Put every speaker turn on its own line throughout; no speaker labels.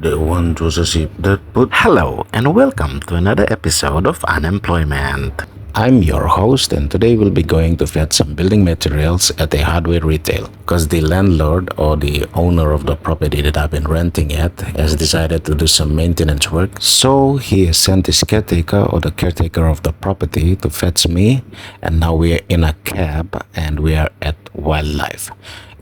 The one Joseph that put.
Hello and welcome to another episode of Unemployment.
I'm your host, and today we'll be going to fetch some building materials at a hardware retail because the landlord or the owner of the property that I've been renting at has decided to do some maintenance work. So he has sent his caretaker or the caretaker of the property to fetch me, and now we're in a cab and we are at Wildlife.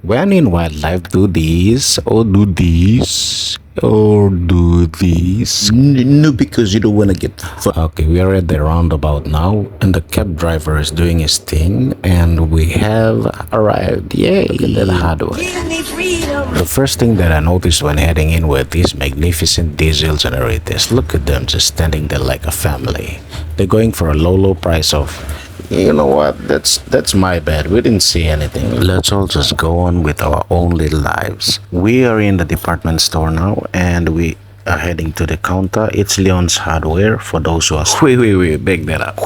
When in Wildlife, do this or do this or do this. No, because you don't want to get. Okay, we are at the roundabout now, and the cab driver is doing his thing, and we have arrived. Yay! Look at that hardware. The first thing that I noticed when heading in were these magnificent diesel generators. Look at them just standing there like a family. They're going for a low price of. You know what? That's my bad. We didn't see anything. Let's all just go on with our own little lives. We are in the department store now, and we are heading to the counter. It's Leon's Hardware for those who are. Wait, back that up.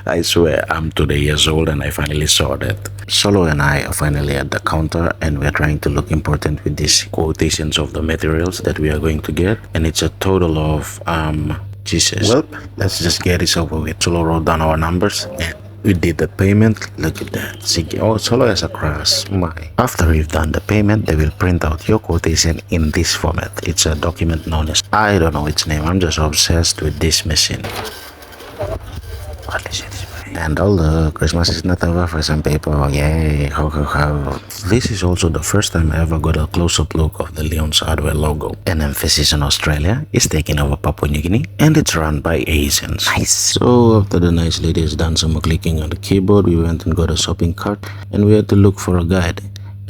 I swear, I'm 2 years old and I finally saw that. Solo and I are finally at the counter, and we're trying to look important with these quotations of the materials that we are going to get, and it's a total of Jesus. Well, let's just get this over with. Solo wrote down our numbers and we did the payment. Look at that. See, oh, Solo has a cross. My. After you've done the payment, they will print out your quotation in this format. It's a document known as, I don't know its name. I'm just obsessed with this machine. What is it? And all the Christmas is not over for some people. Yay, ho. This is also the first time I ever got a close-up look of the Leon's Hardware logo. An emphasis on Australia is taking over Papua New Guinea, and it's run by Asians. Nice. So after the nice lady has done some clicking on the keyboard, we went and got a shopping cart, and we had to look for a guide.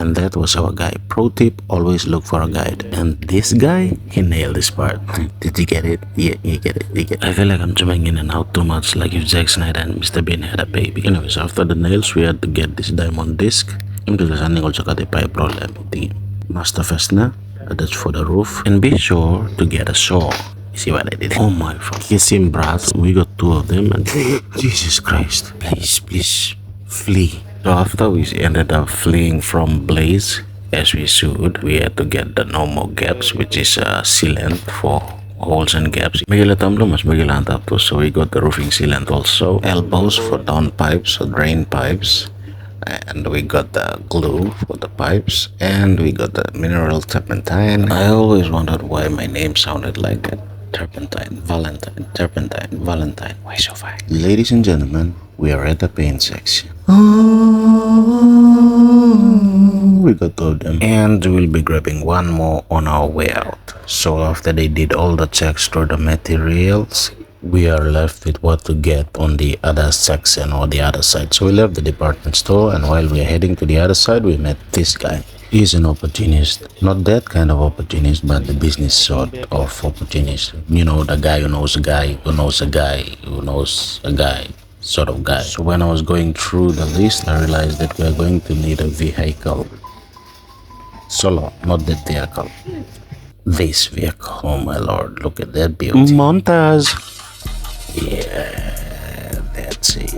And that was our guy. Pro tip, always look for a guide. And this guy, he nailed this part. Did you get it? Yeah, you get it. I feel like I'm jumping in and out too much, like if Zack Snyder and Mr. Bean had a baby. Anyways, after the nails, we had to get this diamond disc. Because I also got a pipe problem. The master fastener, that's for the roof. And be sure to get a saw. You see what I did? Oh my fuck. Kiss him, brats. We got 2 of them and Jesus Christ. Please, flee. So after we ended up fleeing from Blaze, as we should, we had to get the normal gaps, which is sealant for holes and gaps. So we got the roofing sealant also, elbows for down pipes or drain pipes, and we got the glue for the pipes, and we got the mineral turpentine. I always wondered why my name sounded like that. Turpentine, Valentine. Why so fine? Ladies and gentlemen, we are at the paint section. We got 2 of them, and we'll be grabbing 1 more on our way out. So after they did all the checks for the materials, we are left with what to get on the other section or the other side. So we left the department store, and while we are heading to the other side, we met this guy. He's an opportunist. Not that kind of opportunist, but the business sort of opportunist. You know, the guy who knows a guy, who knows a guy, who knows a guy, sort of guy. So when I was going through the list, I realized that we are going to need a vehicle. Solo, not that vehicle. This vehicle. Oh my lord, look at that beauty. Montage. Yeah, that's it.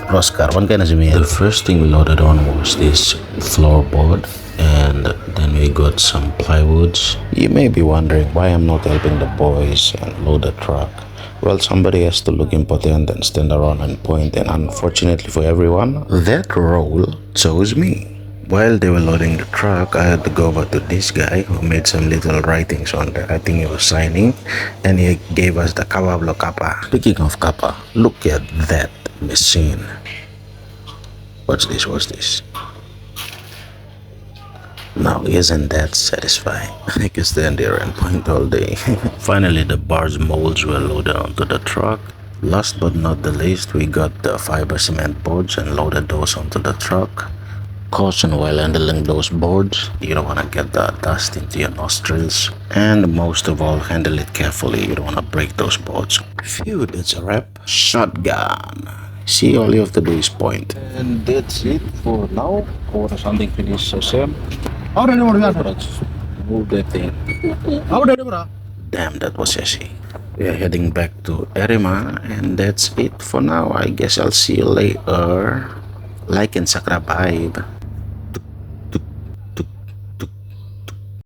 The first thing we loaded on was this floorboard, and then we got some plywoods. You may be wondering why I'm not helping the boys and load the truck. Well, somebody has to look important and stand around and point, and unfortunately for everyone, that role chose me. While they were loading the truck, I had to go over to this guy who made some little writings on there. I think he was signing, and he gave us the Kawablo Kappa. Speaking of Kappa, look at that machine. What's this? Now, isn't that satisfying? I can stand there and point all day. Finally, the bars molds were loaded onto the truck. Last but not the least, we got the fiber cement boards and loaded those onto the truck. Caution while handling those boards. You don't want to get the dust into your nostrils. And most of all, handle it carefully. You don't want to break those boards. Phew, that's a wrap. Shotgun. See, all you have to do is point. And that's it for now. Or something finished, so Sam. Move that thing. Damn, that was sassy. We are heading back to Erima, and that's it for now. I guess I'll see you later. Like and subscribe.